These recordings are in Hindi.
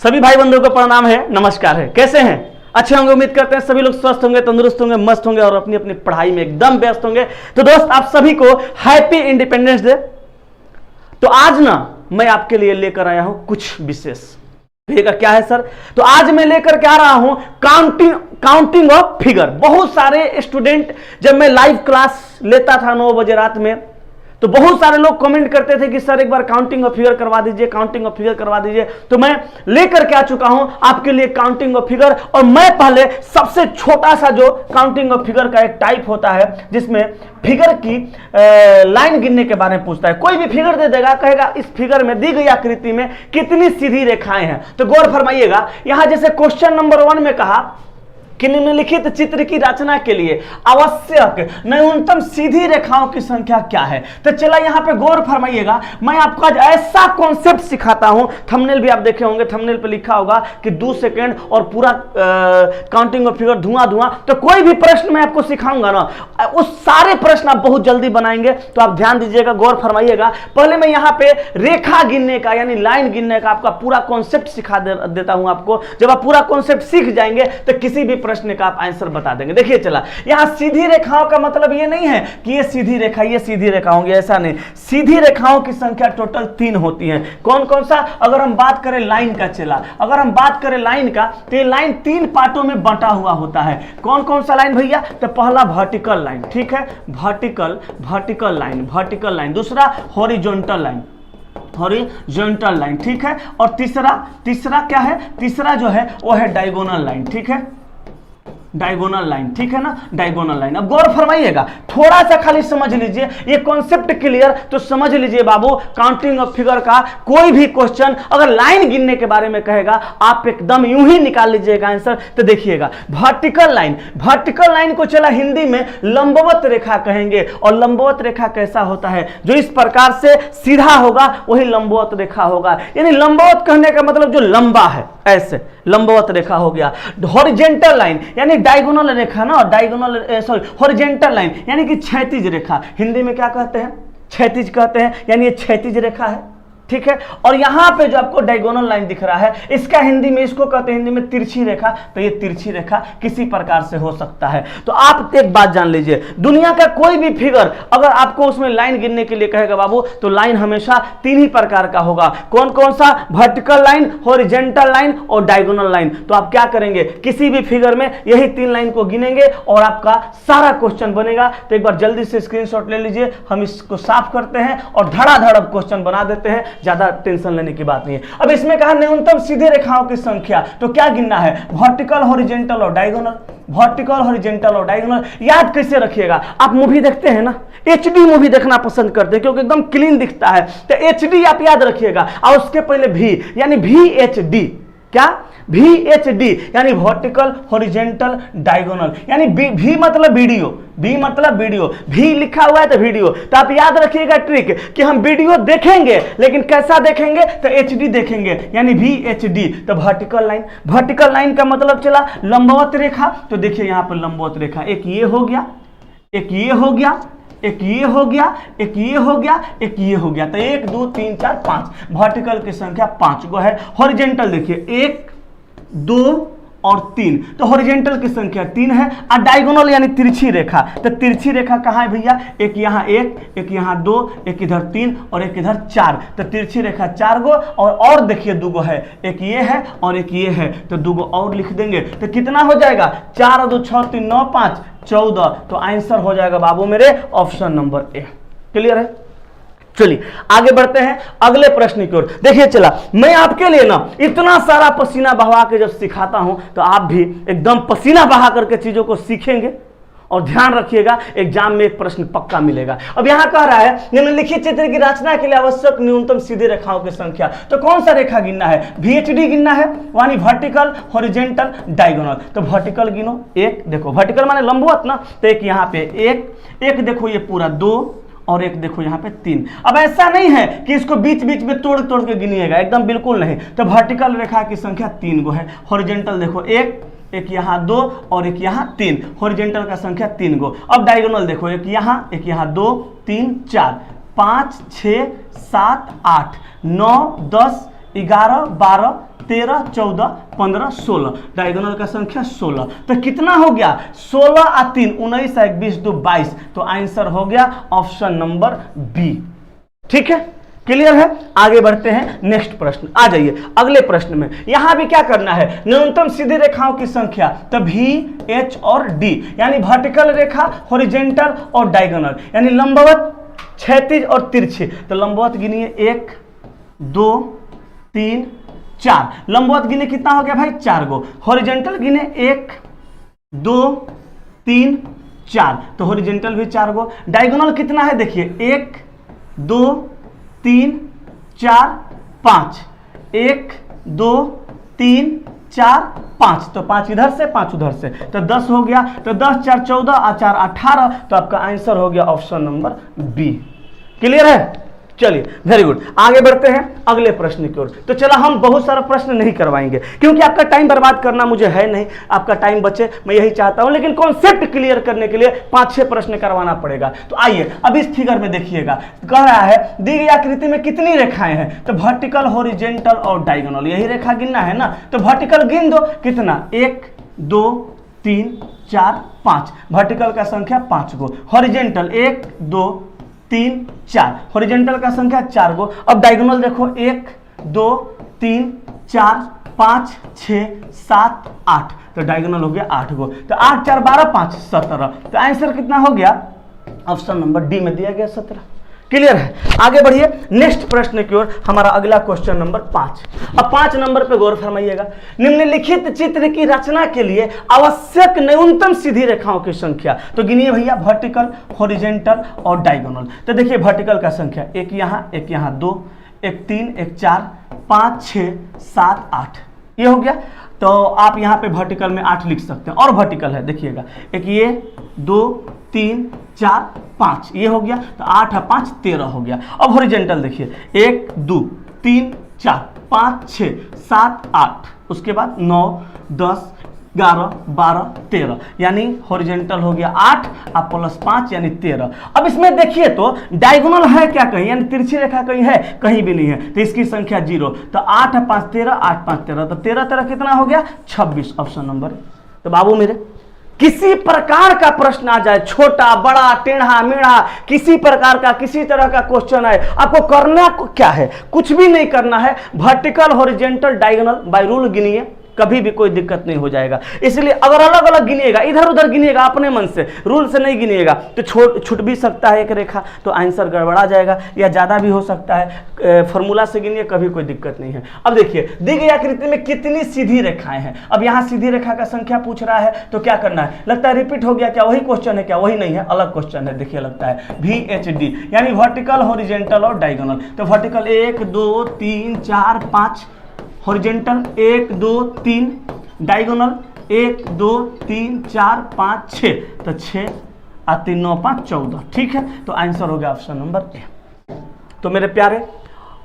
सभी भाई बंधुओं को प्रणाम है, नमस्कार है। कैसे हैं? अच्छे होंगे, उम्मीद करते हैं सभी लोग स्वस्थ होंगे, तंदुरुस्त होंगे, मस्त होंगे और अपनी अपनी पढ़ाई में एकदम व्यस्त होंगे। तो दोस्त, आप सभी को हैप्पी इंडिपेंडेंस डे। तो आज ना मैं आपके लिए लेकर आया हूं कुछ विशेष। कहिएगा क्या है सर? तो आज मैं लेकर के आ रहा हूं काउंटिंग ऑफ फिगर। बहुत सारे स्टूडेंट, जब मैं लाइव क्लास लेता था 9 बजे रात में, तो बहुत सारे लोग कमेंट करते थे कि सर एक बार काउंटिंग ऑफ फिगर करवा दीजिए, काउंटिंग ऑफ फिगर करवा दीजिए। तो मैं लेकर के आ चुका हूं आपके लिए काउंटिंग ऑफ फिगर। और मैं पहले सबसे छोटा सा जो काउंटिंग ऑफ फिगर का एक टाइप होता है, जिसमें फिगर की लाइन गिनने के बारे में पूछता है। कोई भी फिगर दे देगा, कहेगा इस फिगर में दी गई आकृति में कितनी सीधी रेखाएं हैं। तो गौर फरमाइएगा, यहां जैसे क्वेश्चन नंबर 1 में कहा कि निम्नलिखित चित्र की रचना के लिए आवश्यक न्यूनतम सीधी रेखाओं की संख्या क्या है। तो चला यहां पे गौर फरमाइएगा, मैं आपको आज ऐसा कॉन्सेप्ट सिखाता हूं। थंबनेल भी आप देखे होंगे, थंबनेल पे लिखा होगा कि 2 सेकंड और पूरा काउंटिंग ऑफ फिगर धुआं धुआं। तो कोई भी प्रश्न मैं आपको सिखाऊंगा ना, उस सारे प्रश्न आप बहुत जल्दी बनाएंगे। तो आप ध्यान दीजिएगा, गौर फरमाइएगा। पहले मैं यहाँ पे रेखा गिनने का यानी लाइन गिनने का आपका पूरा कॉन्सेप्ट सिखा देता हूं आपको। जब आप पूरा कॉन्सेप्ट सीख जाएंगे तो किसी भी प्रश्न का आप आंसर बता देंगे। देखिए चला, यहां सीधी रेखाओं का मतलब ये नहीं है कि ये सीधी रेखा, ये सीधी रेखा होंगी, ऐसा नहीं। सीधी रेखाओं की संख्या टोटल 3 होती है। कौन कौन सा? अगर हम बात करें लाइन का, चला अगर हम बात करें लाइन का, तो ये लाइन 3 पार्टों में बंटा हुआ होता है। कौन कौन सा लाइन भैया? तो पहला वर्टिकल लाइन, ठीक है, वर्टिकल लाइन। दूसरा हॉरिजॉन्टल लाइन, हॉरिजॉन्टल लाइन, ठीक है। और तीसरा क्या है? तीसरा जो है वो है डायगोनल लाइन, ठीक है, डायगोनल लाइन, ठीक है ना, डायगोनल लाइन। अब गौर फरमाइएगा, थोड़ा सा खाली समझ लीजिए, ये कॉन्सेप्ट क्लियर तो समझ लीजिए बाबू। काउंटिंग ऑफ फिगर का कोई भी क्वेश्चन अगर लाइन गिनने के बारे में कहेगा, आप एकदम यूं ही निकाल लीजिएगा आंसर। तो देखिएगा, वर्टिकल लाइन को चला हिंदी में लंबवत रेखा कहेंगे। और लंबवत रेखा कैसा होता है? जो इस प्रकार से सीधा होगा वही लंबवत रेखा होगा। यानी लंबवत कहने का मतलब जो लंबा है, ऐसे लंबवत रेखा हो गया। हॉरिजॉन्टल लाइन यानी डायगोनल रेखा ना, हॉरिजॉन्टल लाइन यानी कि क्षैतिज रेखा। हिंदी में क्या कहते हैं? क्षैतिज कहते हैं, यानी ये क्षैतिज रेखा है, ठीक है। और यहां पे जो आपको डायगोनल लाइन दिख रहा है, इसका हिंदी में, इसको कहते हैं हिंदी में तिरछी रेखा। तो ये तिरछी रेखा किसी प्रकार से हो सकता है। तो आप एक बात जान लीजिए, दुनिया का कोई भी फिगर अगर आपको उसमें लाइन गिनने के लिए कहेगा बाबू, तो लाइन हमेशा 3 ही प्रकार का होगा। कौन कौन सा? वर्टिकल लाइन, हॉरिजॉन्टल लाइन और डायगोनल लाइन। तो आप क्या करेंगे? किसी भी फिगर में यही 3 लाइन को गिनेंगे और आपका सारा क्वेश्चन बनेगा। तो एक बार जल्दी से स्क्रीनशॉट ले लीजिए, हम इसको साफ करते हैं और धड़ाधड़ क्वेश्चन बना देते हैं। ज्यादा टेंशन लेने की बात नहीं है। अब इसमें कहा न्यूनतम सीधी रेखाओं की संख्या, तो क्या गिनना है? वर्टिकल, हॉरिजॉन्टल और डायगोनल। वर्टिकल, हॉरिजॉन्टल और डायगोनल याद कैसे रखिएगा? आप मूवी देखते हैं ना, एचडी मूवी देखना पसंद करते हैं क्योंकि एकदम क्लीन दिखता है। तो एचडी आप याद रखिएगा और उसके पहले भी, यानी VHD। क्या? VHD यानी वर्टिकल, हॉरिजॉन्टल, डायगोनल। यानी भी मतलब वीडियो, भी मतलब वीडियो, भी लिखा हुआ है तो वीडियो। तो आप याद रखिएगा ट्रिक कि हम वीडियो देखेंगे, लेकिन कैसा देखेंगे? तो HD देखेंगे, यानी VHD। तो वर्टिकल लाइन का मतलब चला लंबवत रेखा। तो देखिए यहां पर लंबवत रेखा, एक ये हो गया, एक ये हो गया, एक ये हो गया, एक ये हो गया, एक ये हो गया। तो 1 2 3 4 5, वर्टिकल की संख्या 5 गो है। हॉरिजॉन्टल देखिए 1 2 और 3, तो हॉरिजॉन्टल की संख्या 3 है। और डायगोनल यानी तिरछी रेखा, तो तिरछी रेखा कहाँ है भैया? एक यहाँ 1, एक यहाँ 2, एक इधर 3 और एक इधर 4। तो तिरछी रेखा 4 गो और देखिए 2 गो है, एक ये है और एक ये है। तो 2 गो और लिख देंगे तो कितना हो जाएगा? 4 2 6 3 9 5 14। तो आंसर हो जाएगा बाबू मेरे ऑप्शन नंबर ए। क्लियर है? चलिए आगे बढ़ते हैं अगले प्रश्न की ओर। देखिए चला, मैं आपके लिए ना इतना सारा पसीना बहा के जब सिखाता हूं, तो आप भी एकदम पसीना बहा करके चीजों को सीखेंगे। और ध्यान रखिएगा, एग्जाम में एक प्रश्न पक्का मिलेगा। अब यहां कह रहा है निम्नलिखित चित्र की रचना के लिए आवश्यक न्यूनतम सीधी रेखाओं की संख्या। तो कौन सा रेखा गिनना है? VHD गिनना है, यानी वर्टिकल, हॉरिजॉन्टल, डायगोनल। तो वर्टिकल गिनो, एक देखो, वर्टिकल माने लंबवत ना, तो एक यहाँ पे एक देखो ये पूरा 2 और एक देखो यहाँ पे 3। अब ऐसा नहीं है कि इसको बीच बीच में तोड़ तोड़ के गिनिएगा, एकदम बिल्कुल नहीं। तो वर्टिकल रेखा की संख्या 3 गो है। हॉरिजॉन्टल देखो एक यहाँ 2 और एक यहाँ 3, हॉरिजॉन्टल का संख्या 3 गो। अब डायगोनल देखो एक यहाँ 2 3 4 5 6 7 8 9 10 11, 12, 13, 14, 15, 16, डायगोनल का संख्या 16। तो कितना हो गया? 16 और 3 19 और 1 20 2 22। तो आंसर हो गया ऑप्शन नंबर बी। ठीक है, क्लियर है? आगे बढ़ते हैं नेक्स्ट प्रश्न। आ जाइए अगले प्रश्न में। यहां भी क्या करना है? न्यूनतम सीधी रेखाओं की संख्या, तो भी, एच और डी, यानी वर्टिकल रेखा, हॉरिजॉन्टल और डायगोनल, यानी लंबवत, क्षैतिज और तिरछी। तो लंबवत गिनिए 1 2 3 4। लंबवत गिने कितना हो गया भाई? 4 गो। हॉरिजॉन्टल गिने 1 2 3 4, तो हॉरिजॉन्टल भी 4 गो। डायगोनल कितना है देखिए, 1 2 3 4 5, 1 2 3 4 5, तो 5 इधर से 5 उधर से, तो 10 हो गया। तो 10 4 14 और 4 18, तो आपका आंसर हो गया ऑप्शन नंबर बी। क्लियर है? चलिए वेरी गुड, आगे बढ़ते हैं अगले प्रश्न की ओर। तो चला, हम बहुत सारा प्रश्न नहीं करवाएंगे क्योंकि आपका टाइम बर्बाद करना मुझे है नहीं, आपका टाइम बचे, मैं यही चाहता हूं। लेकिन कॉन्सेप्ट क्लियर करने के लिए 5-6 प्रश्न करवाना पड़ेगा। तो आइए अब इस फिगर में देखिएगा, कह रहा है दी गई आकृति में कितनी रेखाएं हैं? तो वर्टिकल, हॉरिजॉन्टल और डायगोनल, यही रेखा गिनना है ना। तो वर्टिकल गिन दो, कितना? 1 2 3 4 5, वर्टिकल का संख्या 5 गो। हॉरिजॉन्टल 1 2 3 4, हॉरिजॉन्टल का संख्या 4 गो। अब डायगोनल देखो, 1 2 3 4 5 6 7 8, तो डायगोनल हो गया 8 गो। तो 8 4 12 5 17, तो आंसर कितना हो गया? ऑप्शन नंबर डी में दिया गया 17। क्लियर है? आगे बढ़िए नेक्स्ट प्रश्न की ओर। हमारा अगला क्वेश्चन नंबर 5। अब 5 नंबर पे गौर फरमाइएगा। निम्नलिखित चित्र की रचना के लिए आवश्यक न्यूनतम सीधी रेखाओं की संख्या, तो गिनिए भैया, वर्टिकल, हॉरिजॉन्टल और डायगोनल। तो देखिए वर्टिकल का संख्या, एक यहाँ 2, एक 3, एक 4 5 6 7 8, ये हो गया। तो आप यहाँ पे वर्टिकल में 8 लिख सकते हैं। और वर्टिकल है देखिएगा, एक ये 2 3 4 5, ये हो गया। तो 8 और 5 13 हो गया। अब हॉरिजॉन्टल देखिए, 1 2 3 4 5 6 7 8, उसके बाद 9 10 11 12 13, यानी हॉरिजॉन्टल हो गया 8 और प्लस 5 यानी 13। अब इसमें देखिए तो डायगोनल है क्या कहीं, यानी तिरछी रेखा कहीं है? कहीं भी नहीं है, तो इसकी संख्या 0। तो 8 और 5 13, 8 5 13, तो 13 13 कितना हो गया? 26, ऑप्शन नंबर। तो बाबू मेरे, किसी प्रकार का प्रश्न आ जाए, छोटा बड़ा टेढ़ा मेढ़ा, किसी प्रकार का किसी तरह का क्वेश्चन आए, आपको करना क्या है? कुछ भी नहीं करना है। Vertical, horizontal, diagonal by rule गिनिए, कभी भी कोई दिक्कत नहीं हो जाएगा। इसलिए अगर अलग अलग गिनिएगा, इधर उधर गिनिएगा अपने मन से, रूल से नहीं गिनिएगा, तो छूट भी सकता है एक रेखा, तो आंसर गड़बड़ा जाएगा, या ज़्यादा भी हो सकता है। फॉर्मूला से गिनिए, कभी कोई दिक्कत नहीं है। अब देखिए दी गई आकृति में कितनी सीधी रेखाएं हैं। अब यहाँ सीधी रेखा का संख्या पूछ रहा है, तो क्या करना है? लगता है रिपीट हो गया क्या? वही क्वेश्चन है क्या? वही नहीं है, अलग क्वेश्चन है। देखिए लगता है VHD, यानी वर्टिकल, हॉरिजॉन्टल और डायगोनल। तो वर्टिकल 1 2 3 4 5, हॉरिजॉन्टल 1 2 3, डायगोनल 1 2 3 4 5 6, तो 6 और 3 9 5 14। ठीक है, तो आंसर हो गया ऑप्शन नंबर ए। तो मेरे प्यारे,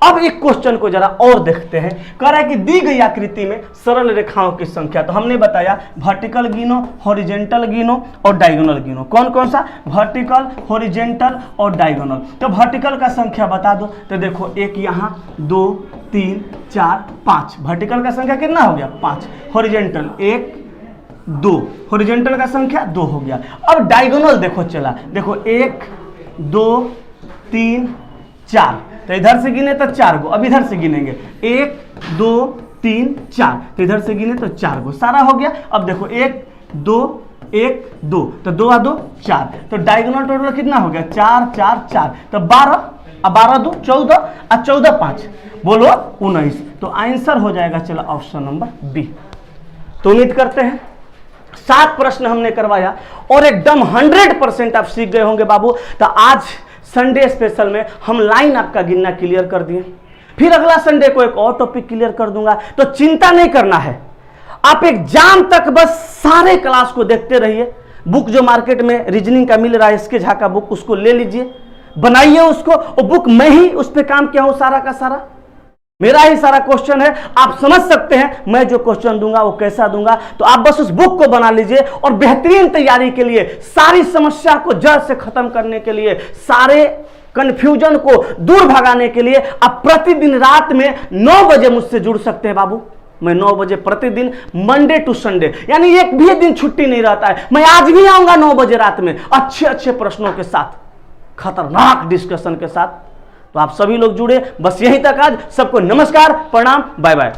अब एक क्वेश्चन को जरा और देखते हैं। कह रहा है कि दी गई आकृति में सरल रेखाओं की संख्या, तो हमने बताया वर्टिकल गिनो, हॉरिजॉन्टल गिनो और डायगोनल गिनो। कौन कौन सा? वर्टिकल, हॉरिजॉन्टल और डायगोनल। तो वर्टिकल का संख्या बता दो। तो देखो, एक यहाँ 2 3 4 5, वर्टिकल का संख्या कितना हो गया? 5। हॉरिजॉन्टल 1 2, हॉरिजॉन्टल का संख्या 2 हो गया। अब डायगोनल देखो, चला देखो 1 2 3 4, तो इधर से गिने तो 4 गो। अब इधर से गिनेंगे 1 2 3 4, तो इधर से गिने तो 4 गो, सारा हो गया। अब देखो 1 2 1 2, तो 2 और 2 4, तो डायगोनल टोटल कितना हो गया? 4 4 4, तो 12 और 12 2 14 और 14 5, बोलो 19। तो आंसर हो जाएगा चलो ऑप्शन नंबर बी। तो उम्मीद करते हैं 7 प्रश्न हमने करवाया और एकदम 100% आप सीख गए होंगे बाबू। तो आज संडे स्पेशल में हम लाइन आपका गिनना क्लियर कर दिए, फिर अगला संडे को एक और टॉपिक क्लियर कर दूंगा। तो चिंता नहीं करना है, आप एग्जाम तक बस सारे क्लास को देखते रहिए। बुक जो मार्केट में रीजनिंग का मिल रहा है, इसके झा का बुक, उसको ले लीजिए, बनाइए उसको। वो बुक मैं ही उस पर काम किया हूं, सारा का सारा मेरा ही सारा क्वेश्चन है। आप समझ सकते हैं मैं जो क्वेश्चन दूंगा वो कैसा दूंगा। तो आप बस उस बुक को बना लीजिए और बेहतरीन तैयारी के लिए, सारी समस्या को जड़ से खत्म करने के लिए, सारे कंफ्यूजन को दूर भगाने के लिए आप प्रतिदिन रात में 9 बजे मुझसे जुड़ सकते हैं बाबू। मैं 9 बजे प्रतिदिन, मंडे टू संडे, यानी एक भी दिन छुट्टी नहीं रहता है। मैं आज भी आऊंगा 9 बजे रात में, अच्छे अच्छे प्रश्नों के साथ, खतरनाक डिस्कशन के साथ। तो आप सभी लोग जुड़े। बस यहीं तक आज। सबको नमस्कार, प्रणाम, बाय बाय।